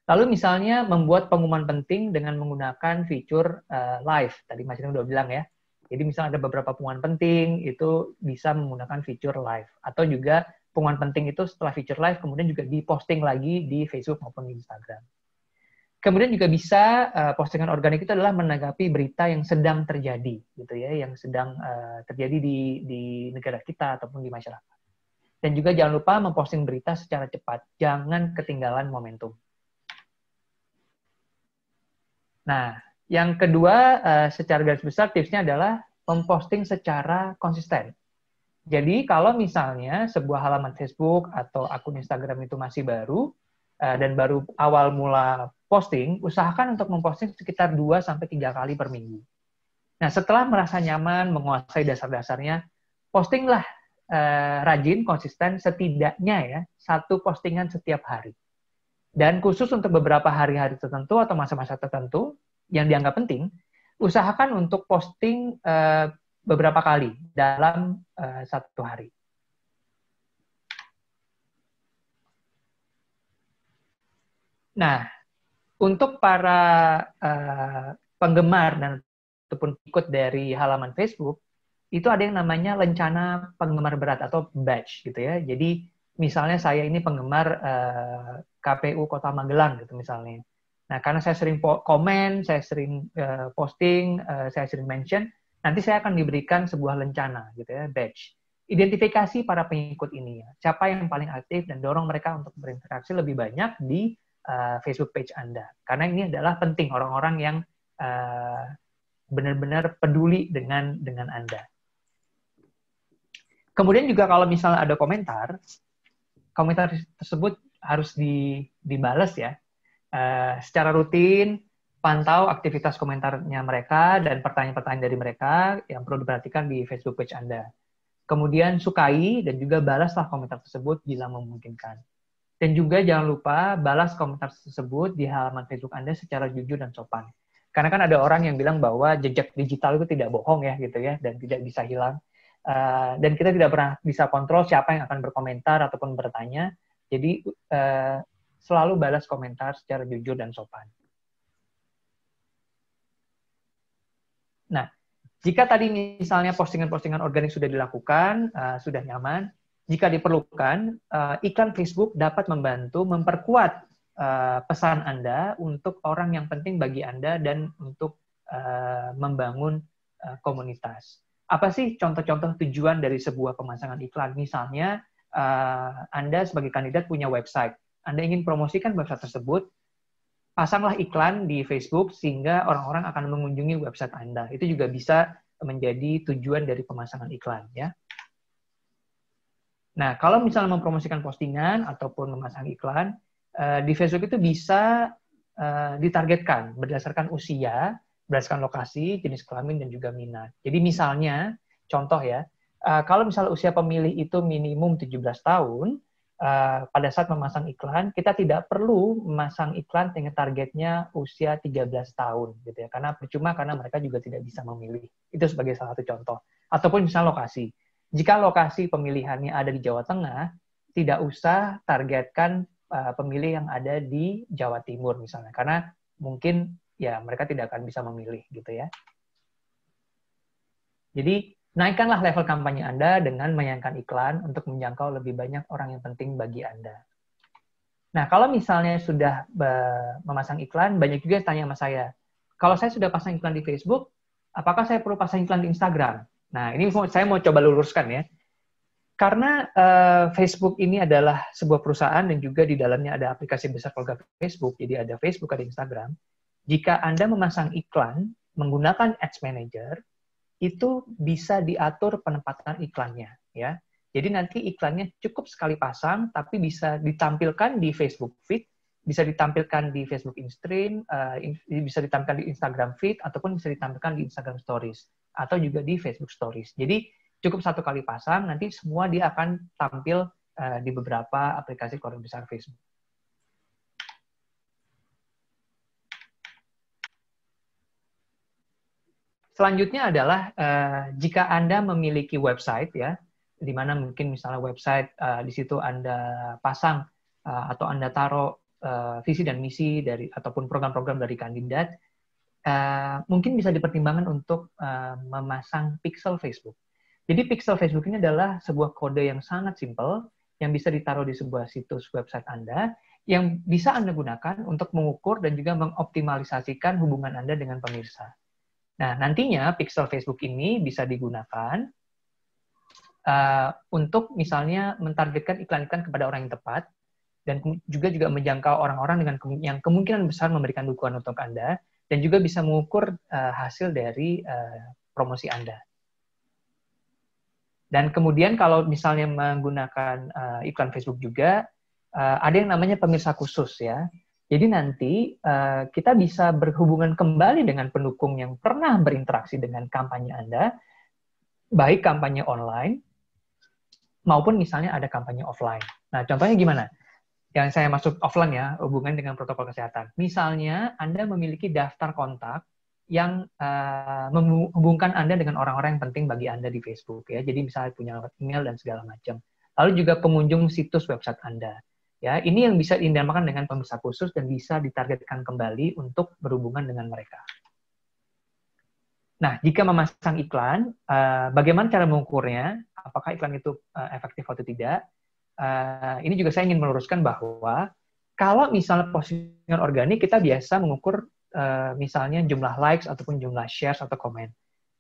Lalu misalnya membuat pengumuman penting dengan menggunakan fitur live. Tadi Mas Inu udah bilang ya. Jadi misalnya ada beberapa pengumuman penting, itu bisa menggunakan fitur live. Atau juga pengumuman penting itu setelah fitur live, kemudian juga diposting lagi di Facebook maupun di Instagram. Kemudian juga bisa postingan organik itu adalah menanggapi berita yang sedang terjadi, gitu ya, yang sedang terjadi di negara kita ataupun di masyarakat. Dan juga jangan lupa memposting berita secara cepat, jangan ketinggalan momentum. Nah, yang kedua, secara garis besar tipsnya adalah memposting secara konsisten. Jadi kalau misalnya sebuah halaman Facebook atau akun Instagram itu masih baru dan baru awal mula posting, usahakan untuk memposting sekitar 2-3 kali per minggu. Nah, setelah merasa nyaman, menguasai dasar-dasarnya, postinglah rajin, konsisten, setidaknya ya, 1 postingan setiap hari. Dan khusus untuk beberapa hari-hari tertentu atau masa-masa tertentu yang dianggap penting, usahakan untuk posting beberapa kali dalam 1 hari. Nah, untuk para penggemar dan ataupun ikut dari halaman Facebook, itu ada yang namanya lencana penggemar berat atau badge gitu ya. Jadi misalnya saya ini penggemar KPU Kota Magelang gitu misalnya. Nah, karena saya sering komen, saya sering posting, saya sering mention, nanti saya akan diberikan sebuah lencana gitu ya, badge. Identifikasi para pengikut ini ya. Siapa yang paling aktif dan dorong mereka untuk berinteraksi lebih banyak di Facebook page Anda. Karena ini adalah penting orang-orang yang benar-benar peduli dengan Anda. Kemudian juga kalau misalnya ada komentar tersebut harus dibalas ya. Secara rutin, pantau aktivitas komentarnya mereka dan pertanyaan-pertanyaan dari mereka yang perlu diperhatikan di Facebook page Anda. Kemudian sukai dan juga balaslah komentar tersebut bila memungkinkan. Dan juga jangan lupa balas komentar tersebut di halaman Facebook Anda secara jujur dan sopan. Karena kan ada orang yang bilang bahwa jejak digital itu tidak bohong ya gitu ya, dan tidak bisa hilang. Dan kita tidak pernah bisa kontrol siapa yang akan berkomentar ataupun bertanya. Jadi selalu balas komentar secara jujur dan sopan. Nah, jika tadi misalnya postingan-postingan organik sudah dilakukan, sudah nyaman, jika diperlukan, iklan Facebook dapat membantu memperkuat pesan Anda untuk orang yang penting bagi Anda dan untuk membangun komunitas. Apa sih contoh-contoh tujuan dari sebuah pemasangan iklan? Misalnya, Anda sebagai kandidat punya website. Anda ingin promosikan website tersebut, pasanglah iklan di Facebook sehingga orang-orang akan mengunjungi website Anda. Itu juga bisa menjadi tujuan dari pemasangan iklan, ya. Nah, kalau misalnya mempromosikan postingan ataupun memasang iklan, di Facebook itu bisa ditargetkan berdasarkan usia, berdasarkan lokasi, jenis kelamin, dan juga minat. Jadi misalnya, contoh ya, kalau misalnya usia pemilih itu minimum 17 tahun, pada saat memasang iklan, kita tidak perlu memasang iklan dengan targetnya usia 13 tahun, gitu ya. Karena percuma, karena mereka juga tidak bisa memilih. Itu sebagai salah satu contoh. Ataupun misalnya lokasi. Jika lokasi pemilihannya ada di Jawa Tengah, tidak usah targetkan pemilih yang ada di Jawa Timur misalnya. Karena mungkin ya mereka tidak akan bisa memilih, gitu ya. Jadi, naikkanlah level kampanye Anda dengan menyayangkan iklan untuk menjangkau lebih banyak orang yang penting bagi Anda. Nah, kalau misalnya sudah memasang iklan, banyak juga yang tanya sama saya, kalau saya sudah pasang iklan di Facebook, apakah saya perlu pasang iklan di Instagram? Nah, ini saya mau coba luruskan ya. Karena Facebook ini adalah sebuah perusahaan dan juga di dalamnya ada aplikasi besar keluarga Facebook, jadi ada Facebook, ada Instagram. Jika Anda memasang iklan menggunakan Ads Manager, itu bisa diatur penempatan iklannya, ya. Jadi nanti iklannya cukup sekali pasang, tapi bisa ditampilkan di Facebook Feed, bisa ditampilkan di Facebook InStream, bisa ditampilkan di Instagram Feed, ataupun bisa ditampilkan di Instagram Stories, atau juga di Facebook Stories. Jadi cukup satu kali pasang, nanti semua dia akan tampil di beberapa aplikasi keluarga besar Facebook. Selanjutnya adalah jika Anda memiliki website ya, di mana mungkin misalnya website di situ Anda pasang atau Anda taruh visi dan misi dari ataupun program-program dari kandidat, mungkin bisa dipertimbangkan untuk memasang pixel Facebook. Jadi pixel Facebook ini adalah sebuah kode yang sangat simpel yang bisa ditaruh di sebuah situs website Anda yang bisa Anda gunakan untuk mengukur dan juga mengoptimalisasikan hubungan Anda dengan pemirsa. Nah, nantinya pixel Facebook ini bisa digunakan untuk misalnya mentargetkan iklan-iklan kepada orang yang tepat dan juga menjangkau orang-orang dengan yang kemungkinan besar memberikan dukungan untuk Anda dan juga bisa mengukur hasil dari promosi Anda. Dan kemudian kalau misalnya menggunakan iklan Facebook juga, ada yang namanya pemirsa khusus ya. Jadi nanti kita bisa berhubungan kembali dengan pendukung yang pernah berinteraksi dengan kampanye Anda, baik kampanye online, maupun misalnya ada kampanye offline. Nah, contohnya gimana? Yang saya masuk offline ya, hubungan dengan protokol kesehatan. Misalnya Anda memiliki daftar kontak yang menghubungkan Anda dengan orang-orang yang penting bagi Anda di Facebook ya. Jadi misalnya punya email dan segala macam. Lalu juga pengunjung situs website Anda. Ya, ini yang bisa dinamakan dengan pemirsa khusus dan bisa ditargetkan kembali untuk berhubungan dengan mereka. Nah, jika memasang iklan, bagaimana cara mengukurnya? Apakah iklan itu efektif atau tidak? Ini juga saya ingin meluruskan bahwa kalau misalnya postingan organik, kita biasa mengukur misalnya jumlah likes ataupun jumlah shares atau komen.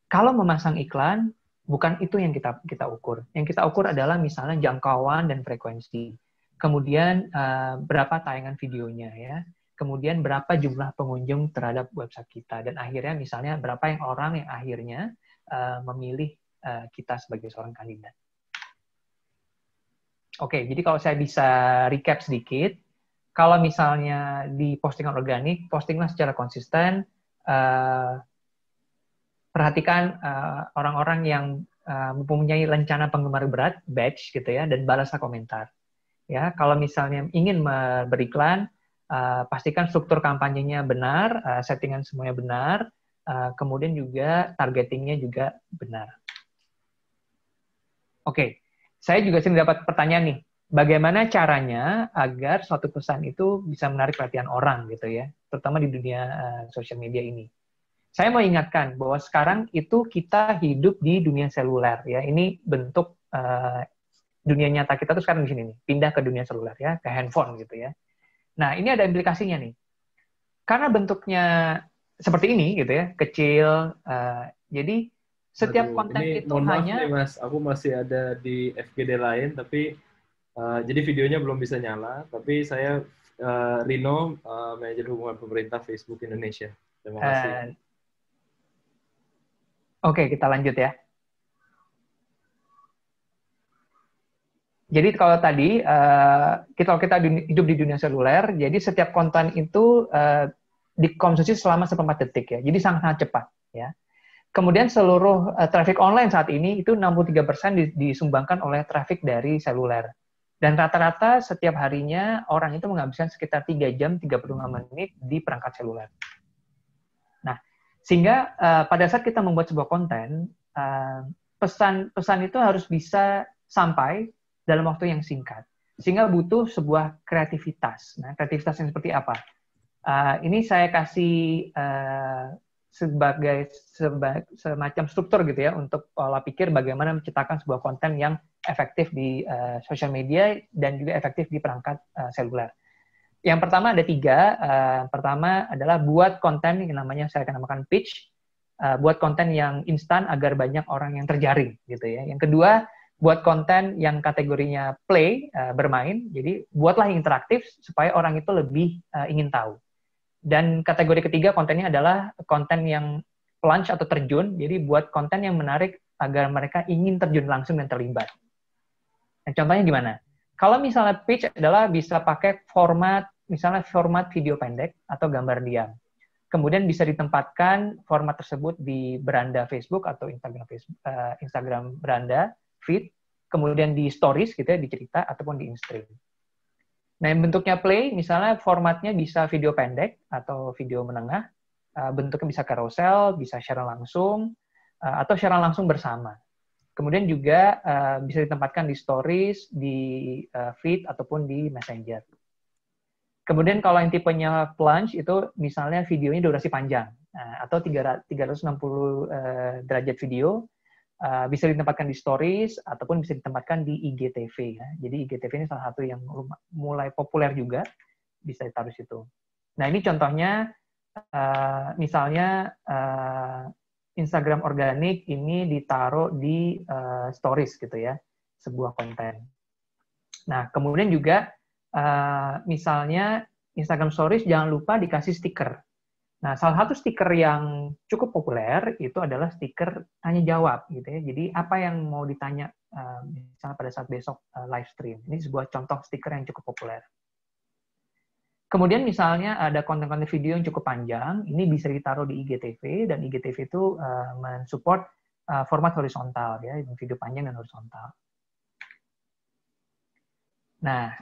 Kalau memasang iklan, bukan itu yang kita ukur. Yang kita ukur adalah misalnya jangkauan dan frekuensi. Kemudian berapa tayangan videonya ya, kemudian berapa jumlah pengunjung terhadap website kita, dan akhirnya misalnya berapa orang yang akhirnya memilih kita sebagai seorang kandidat. Oke, jadi kalau saya bisa recap sedikit, kalau misalnya di postingan organik, postinglah secara konsisten, perhatikan orang-orang yang mempunyai rencana penggemar berat, batch gitu ya, dan balaslah komentar. Ya, kalau misalnya ingin beriklan, pastikan struktur kampanyenya benar, settingan semuanya benar, kemudian juga targetingnya juga benar. Oke, saya juga sering dapat pertanyaan nih, bagaimana caranya agar suatu pesan itu bisa menarik perhatian orang gitu ya, terutama di dunia sosial media ini. Saya mau ingatkan bahwa sekarang itu kita hidup di dunia seluler ya, ini bentuk dunia nyata kita tuh sekarang di sini nih, pindah ke dunia seluler ya, ke handphone gitu ya. Nah, ini ada implikasinya nih. Karena bentuknya seperti ini gitu ya, kecil, jadi setiap konten itu hanya... Nih, Mas, aku masih ada di FGD lain, tapi jadi videonya belum bisa nyala, tapi saya Rino, manajer hubungan pemerintah Facebook Indonesia. Terima kasih. Oke, kita lanjut ya. Jadi kalau tadi kalau kita hidup di dunia seluler, jadi setiap konten itu dikonsumsi selama 1/4 detik ya. Jadi sangat-sangat cepat ya. Kemudian seluruh traffic online saat ini itu 63% disumbangkan oleh traffic dari seluler. Dan rata-rata setiap harinya orang itu menghabiskan sekitar 3 jam 35 menit di perangkat seluler. Nah, sehingga pada saat kita membuat sebuah konten, pesan itu harus bisa sampai dalam waktu yang singkat. Sehingga butuh sebuah kreativitas. Nah, kreativitas yang seperti apa? Ini saya kasih sebagai semacam struktur gitu ya untuk pola pikir bagaimana menciptakan sebuah konten yang efektif di sosial media dan juga efektif di perangkat seluler. Yang pertama ada 3. Pertama adalah buat konten yang namanya saya akan namakan pitch, buat konten yang instan agar banyak orang yang terjaring gitu ya. Yang kedua, buat konten yang kategorinya play, bermain, jadi buatlah yang interaktif supaya orang itu lebih ingin tahu. Dan kategori ketiga kontennya adalah konten yang plunge atau terjun, jadi buat konten yang menarik agar mereka ingin terjun langsung dan terlibat. Nah, contohnya gimana? Kalau misalnya pitch adalah bisa pakai misalnya format video pendek atau gambar diam. Kemudian bisa ditempatkan format tersebut di beranda Facebook atau Instagram beranda, feed, kemudian di stories gitu ya, di cerita, ataupun di in-stream. Nah, bentuknya play, misalnya formatnya bisa video pendek atau video menengah, bentuknya bisa carousel, bisa share langsung, atau share langsung bersama. Kemudian juga bisa ditempatkan di stories, di feed, ataupun di messenger. Kemudian kalau yang tipenya plunge itu misalnya videonya durasi panjang, atau 360 derajat video, bisa ditempatkan di stories ataupun bisa ditempatkan di IGTV ya. Jadi IGTV ini salah satu yang mulai populer juga, bisa ditaruh situ. Nah, ini contohnya misalnya Instagram organik ini ditaruh di stories gitu ya, sebuah konten. Nah, kemudian juga misalnya Instagram stories jangan lupa dikasih stiker. Nah, salah satu stiker yang cukup populer itu adalah stiker tanya jawab gitu ya. Jadi apa yang mau ditanya misalnya pada saat besok live stream. Ini sebuah contoh stiker yang cukup populer. Kemudian misalnya ada konten-konten video yang cukup panjang, ini bisa ditaruh di IGTV dan IGTV itu mensupport format horizontal ya, video panjang dan horizontal. Nah,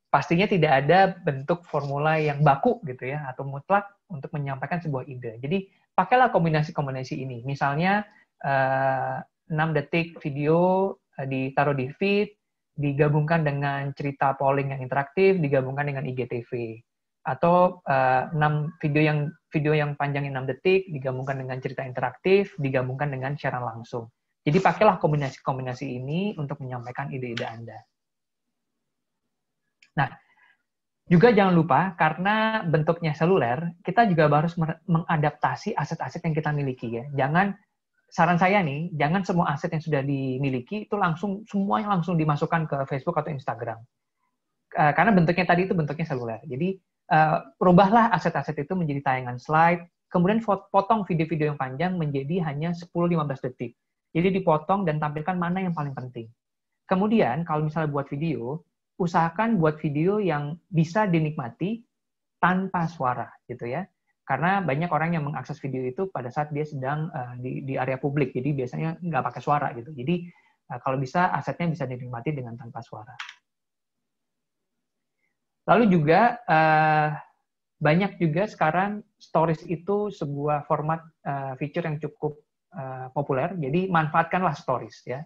pastinya tidak ada bentuk formula yang baku gitu ya atau mutlak untuk menyampaikan sebuah ide. Jadi pakailah kombinasi-kombinasi ini. Misalnya 6 detik video ditaruh di feed, digabungkan dengan cerita polling yang interaktif, digabungkan dengan IGTV. Atau 6 video yang panjangnya 6 detik digabungkan dengan cerita interaktif, digabungkan dengan siaran langsung. Jadi pakailah kombinasi-kombinasi ini untuk menyampaikan ide-ide Anda. Nah, juga jangan lupa, karena bentuknya seluler, kita juga harus mengadaptasi aset-aset yang kita miliki ya. Saran saya nih, jangan semua aset yang sudah dimiliki itu semuanya langsung dimasukkan ke Facebook atau Instagram. Karena bentuknya tadi itu bentuknya seluler. Jadi, rubahlah aset-aset itu menjadi tayangan slide, kemudian potong video-video yang panjang menjadi hanya 10-15 detik. Jadi dipotong dan tampilkan mana yang paling penting. Kemudian, kalau misalnya buat video, usahakan buat video yang bisa dinikmati tanpa suara gitu ya, karena banyak orang yang mengakses video itu pada saat dia sedang di area publik, jadi biasanya nggak pakai suara gitu. Jadi kalau bisa asetnya bisa dinikmati dengan tanpa suara. Lalu juga banyak juga sekarang stories itu sebuah format feature yang cukup populer, jadi manfaatkanlah stories ya.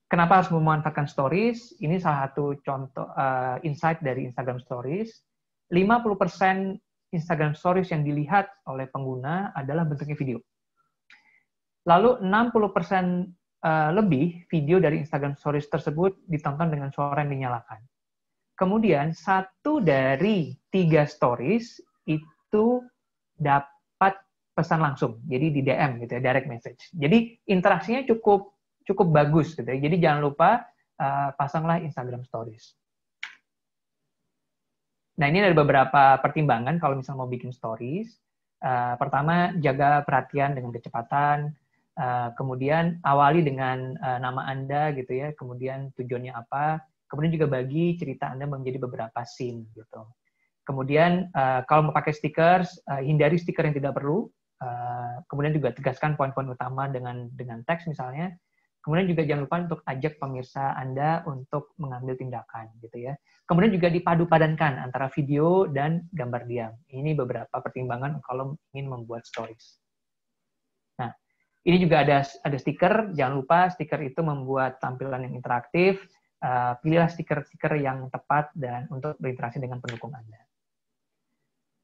Kenapa harus memanfaatkan stories? Ini salah satu contoh insight dari Instagram Stories. 50% Instagram Stories yang dilihat oleh pengguna adalah bentuknya video. Lalu 60% lebih video dari Instagram Stories tersebut ditonton dengan suara yang dinyalakan. Kemudian 1 dari 3 stories itu dapat pesan langsung, jadi di DM gitu ya, direct message. Jadi interaksinya cukup bagus gitu ya. Jadi jangan lupa pasanglah Instagram Stories. Nah, ini ada beberapa pertimbangan kalau misalnya mau bikin stories. Pertama, jaga perhatian dengan kecepatan. Kemudian awali dengan nama Anda gitu ya. Kemudian tujuannya apa. Kemudian juga bagi cerita Anda menjadi beberapa scene gitu. Kemudian kalau mau pakai stickers, hindari stiker yang tidak perlu. Kemudian juga tegaskan poin-poin utama dengan teks misalnya. Kemudian juga jangan lupa untuk ajak pemirsa Anda untuk mengambil tindakan, gitu ya. Kemudian juga dipadu-padankan antara video dan gambar diam. Ini beberapa pertimbangan kalau ingin membuat stories. Nah, ini juga ada stiker. Jangan lupa stiker itu membuat tampilan yang interaktif. Pilihlah stiker-stiker yang tepat dan untuk berinteraksi dengan pendukung Anda.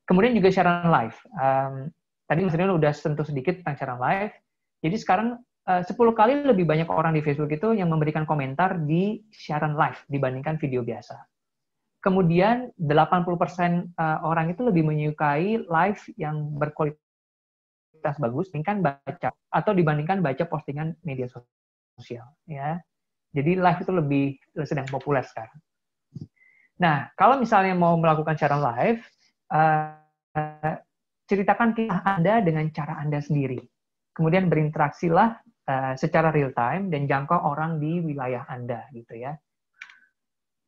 Kemudian juga siaran live. Tadi Mas Rino udah sentuh sedikit tentang siaran live. Jadi sekarang 10 kali lebih banyak orang di Facebook itu yang memberikan komentar di siaran live dibandingkan video biasa. Kemudian 80% orang itu lebih menyukai live yang berkualitas bagus dibandingkan baca postingan media sosial, ya. Jadi live itu lebih sedang populer sekarang. Nah, kalau misalnya mau melakukan siaran live, ceritakan kisah Anda dengan cara Anda sendiri. Kemudian berinteraksilah secara real time dan jangkau orang di wilayah Anda, gitu ya.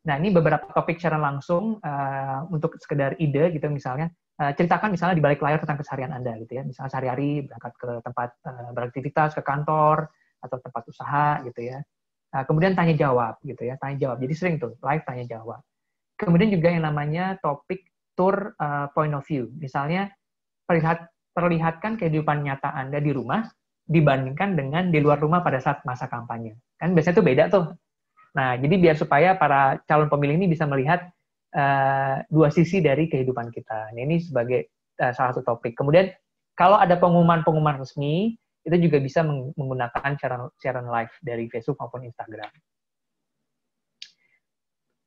Nah, ini beberapa topik secara langsung untuk sekedar ide, gitu misalnya. Ceritakan misalnya di balik layar tentang keseharian Anda, gitu ya. Misalnya sehari-hari berangkat ke tempat beraktivitas, ke kantor, atau tempat usaha, gitu ya. Kemudian tanya jawab, gitu ya. Tanya jawab. Jadi sering tuh, live tanya jawab. Kemudian juga yang namanya topik tour point of view. Misalnya, perlihatkan kehidupan nyata Anda di rumah dibandingkan dengan di luar rumah pada saat masa kampanye. Kan biasanya tuh beda tuh. Nah, jadi biar supaya para calon pemilih ini bisa melihat dua sisi dari kehidupan kita. Nah, ini sebagai salah satu topik. Kemudian, kalau ada pengumuman-pengumuman resmi, itu juga bisa menggunakan siaran live dari Facebook maupun Instagram.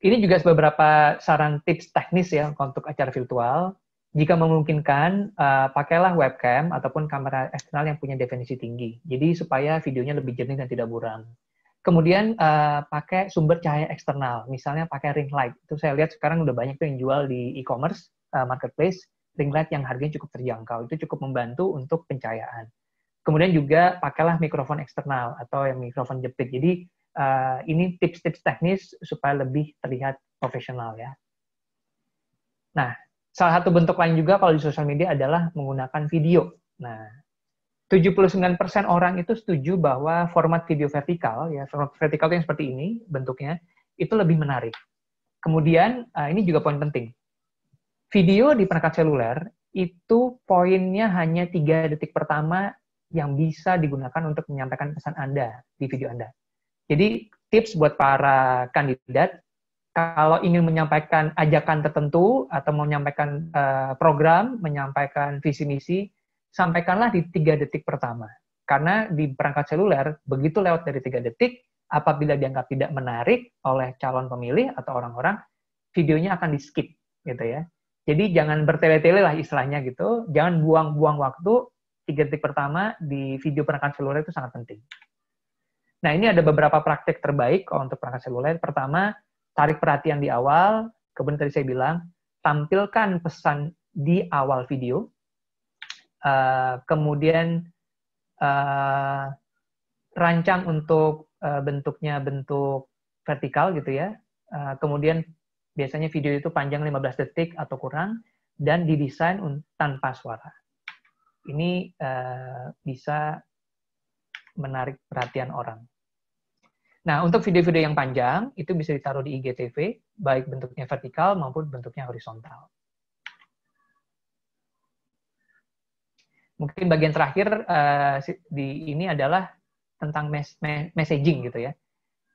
Ini juga beberapa saran tips teknis ya untuk acara virtual. Jika memungkinkan, pakailah webcam ataupun kamera eksternal yang punya definisi tinggi. Jadi supaya videonya lebih jernih dan tidak buram. Kemudian pakai sumber cahaya eksternal, misalnya pakai ring light. Itu saya lihat sekarang udah banyak tuh yang jual di e-commerce, marketplace, ring light yang harganya cukup terjangkau. Itu cukup membantu untuk pencahayaan. Kemudian juga pakailah mikrofon eksternal atau yang mikrofon jepit. Jadi ini tips-tips teknis supaya lebih terlihat profesional ya. Nah, salah satu bentuk lain juga kalau di sosial media adalah menggunakan video. Nah, 79% orang itu setuju bahwa format video vertikal, ya format vertikal yang seperti ini bentuknya, itu lebih menarik. Kemudian, ini juga poin penting. Video di perangkat seluler, itu poinnya hanya 3 detik pertama yang bisa digunakan untuk menyampaikan pesan Anda di video Anda. Jadi, tips buat para kandidat, kalau ingin menyampaikan ajakan tertentu atau menyampaikan program, menyampaikan visi misi, sampaikanlah di 3 detik pertama. Karena di perangkat seluler, begitu lewat dari 3 detik, apabila dianggap tidak menarik oleh calon pemilih atau orang-orang, videonya akan di-skip, gitu ya. Jadi jangan bertele-tele lah istilahnya gitu, jangan buang-buang waktu, 3 detik pertama di video perangkat seluler itu sangat penting. Nah, ini ada beberapa praktik terbaik untuk perangkat seluler. Pertama, tarik perhatian di awal, kemudian tadi saya bilang, tampilkan pesan di awal video, kemudian rancang untuk bentuknya bentuk vertikal gitu ya, kemudian biasanya video itu panjang 15 detik atau kurang, dan didesain tanpa suara. Ini bisa menarik perhatian orang. Nah, untuk video-video yang panjang, itu bisa ditaruh di IGTV, baik bentuknya vertikal maupun bentuknya horizontal. Mungkin bagian terakhir di ini adalah tentang messaging gitu ya.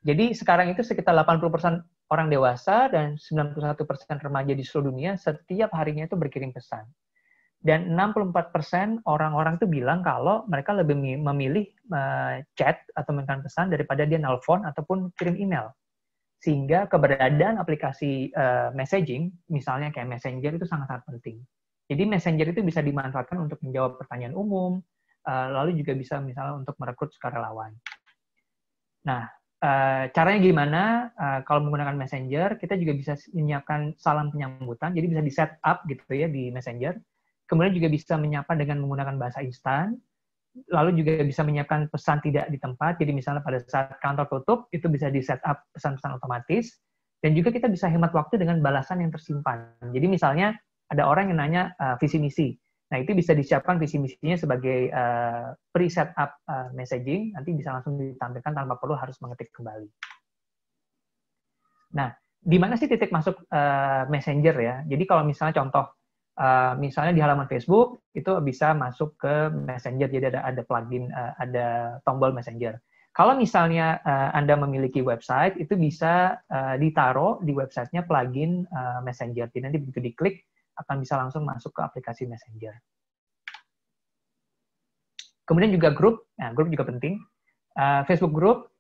Jadi sekarang itu sekitar 80% orang dewasa dan 91% remaja di seluruh dunia setiap harinya itu berkirim pesan. Dan 64% orang-orang itu bilang kalau mereka lebih memilih chat atau mengirimkan pesan daripada dia nelpon ataupun kirim email. Sehingga keberadaan aplikasi messaging, misalnya kayak Messenger, itu sangat-sangat penting. Jadi Messenger itu bisa dimanfaatkan untuk menjawab pertanyaan umum, lalu juga bisa misalnya untuk merekrut sukarelawan. Nah, caranya gimana? Kalau menggunakan Messenger, kita juga bisa menyiapkan salam penyambutan, jadi bisa di-set up gitu ya di Messenger. Kemudian juga bisa menyapa dengan menggunakan bahasa instan, lalu juga bisa menyiapkan pesan tidak di tempat, jadi misalnya pada saat kantor tutup, itu bisa di-set up pesan-pesan otomatis, dan juga kita bisa hemat waktu dengan balasan yang tersimpan. Jadi misalnya, ada orang yang nanya visi misi, Nah, itu bisa disiapkan visi misinya sebagai pre-setup messaging, nanti bisa langsung ditampilkan tanpa perlu harus mengetik kembali. Nah, di mana sih titik masuk Messenger ya? Jadi kalau misalnya contoh, misalnya di halaman Facebook, itu bisa masuk ke Messenger, jadi ada plugin, ada tombol Messenger. Kalau misalnya Anda memiliki website, itu bisa ditaruh di websitenya plugin Messenger. Jadi nanti begitu diklik, akan bisa langsung masuk ke aplikasi Messenger. Kemudian juga grup, nah, grup juga penting. Facebook Group,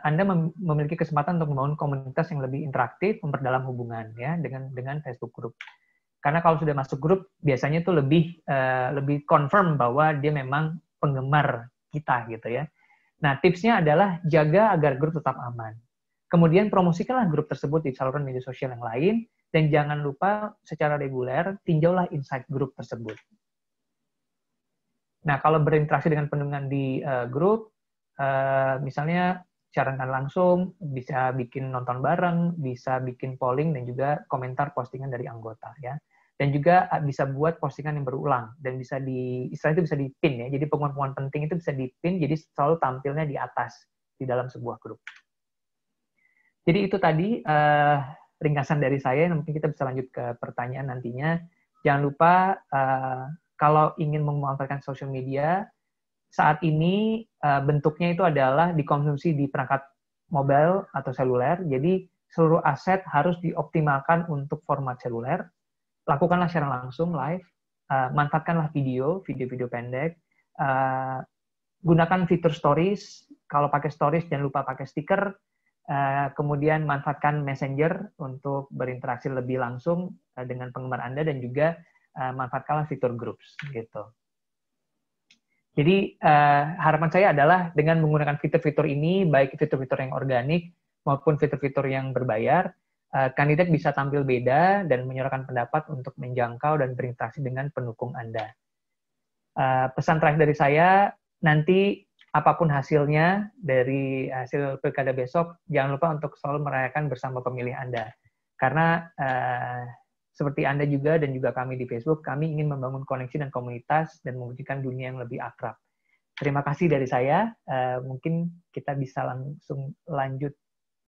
Anda memiliki kesempatan untuk membangun komunitas yang lebih interaktif, memperdalam hubungan ya dengan Facebook Group. Karena kalau sudah masuk grup, biasanya itu lebih confirm bahwa dia memang penggemar kita gitu ya. Nah, tipsnya adalah jaga agar grup tetap aman. Kemudian promosikanlah grup tersebut di saluran media sosial yang lain, dan jangan lupa secara reguler tinjaulah insight grup tersebut. Nah, kalau berinteraksi dengan pendengar di grup, misalnya siaran langsung, bisa bikin nonton bareng, bisa bikin polling, dan juga komentar postingan dari anggota ya. Dan juga bisa buat postingan yang berulang, dan bisa istilahnya itu bisa di-pin ya. Jadi pengumuman penting itu bisa di-pin, jadi selalu tampilnya di atas di dalam sebuah grup. Jadi itu tadi ringkasan dari saya, mungkin kita bisa lanjut ke pertanyaan nantinya. Jangan lupa kalau ingin memanfaatkan social media, saat ini bentuknya itu adalah dikonsumsi di perangkat mobile atau seluler, jadi seluruh aset harus dioptimalkan untuk format seluler. Lakukanlah siaran langsung, live, manfaatkanlah video-video pendek, gunakan fitur stories, kalau pakai stories jangan lupa pakai stiker, kemudian manfaatkan Messenger untuk berinteraksi lebih langsung dengan penggemar Anda, dan juga manfaatkanlah fitur groups gitu. Jadi harapan saya adalah dengan menggunakan fitur-fitur ini, baik fitur-fitur yang organik maupun fitur-fitur yang berbayar, kandidat bisa tampil beda dan menyuarakan pendapat untuk menjangkau dan berinteraksi dengan pendukung Anda. Pesan terakhir dari saya, nanti apapun hasilnya dari hasil pilkada besok, jangan lupa untuk selalu merayakan bersama pemilih Anda. Karena seperti Anda juga dan juga kami di Facebook, kami ingin membangun koneksi dan komunitas dan mewujudkan dunia yang lebih akrab. Terima kasih dari saya. Mungkin kita bisa langsung lanjut